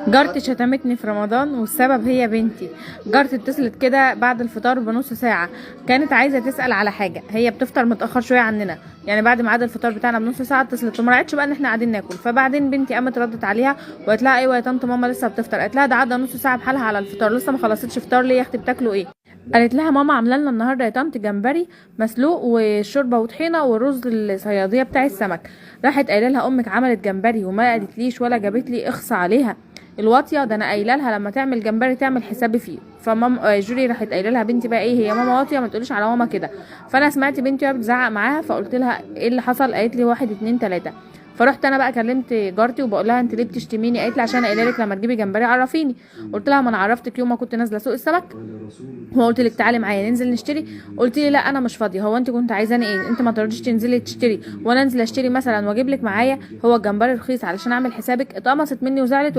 جارتي شتمتني في رمضان والسبب هي بنتي. جارتي اتصلت كده بعد الفطار بنص ساعة، كانت عايزة تسأل على حاجة. هي بتفطر متأخر شوية عننا، يعني بعد ميعاد الفطار بتاعنا بنص ساعة اتصلت وما رأتش بقى ان احنا قاعدين ناكل. فبعدين بنتي قامت ردت عليها وقالت لها ايوه يا طنط ماما لسه بتفطر. قالت لها ده عدى نص ساعة بحالها على الفطار، لسه ما خلصتش فطار ليه يا اختي؟ بتاكلوا ايه؟ قالت لها ماما عامله لنا النهارده يا طنط جمبري مسلوق وشوربه وطحينه والرز الصياديه بتاع السمك. راحت قايله لها امك عملت جمبري وما قالتليش ولا جابت لي، اخص عليها الواطيه، ده انا قايله لها لما تعمل جمبري تعمل حسابي فيه. فماما جولي راحت قايله لها بنتي بقى ايه هي ماما واطيه، ما تقوليش على ماما كده. فانا سمعت بنتي وهي بتزعق معاها، فقلت لها ايه اللي حصل؟ قالت لي واحد اتنين تلاته. فرحت انا بقى كلمت جارتي وبقول لها انت ليه بتشتميني؟ قالت لي عشان قايله لك لما تجيبي جمبري عرفيني. قلت لها ما انا عرفتك يوم ما كنت نازله سوق السمك وقلت لك تعالي معايا ننزل نشتري، قلت لي لا انا مش فاضيه. هو انت كنت عايزاني ايه؟ انت ما ترضيش تنزلي تشتري وانا انزل اشتري مثلا واجيب لك معايا؟ هو الجمبري رخيص علشان اعمل حسابك؟ اتقمصت مني وزعلت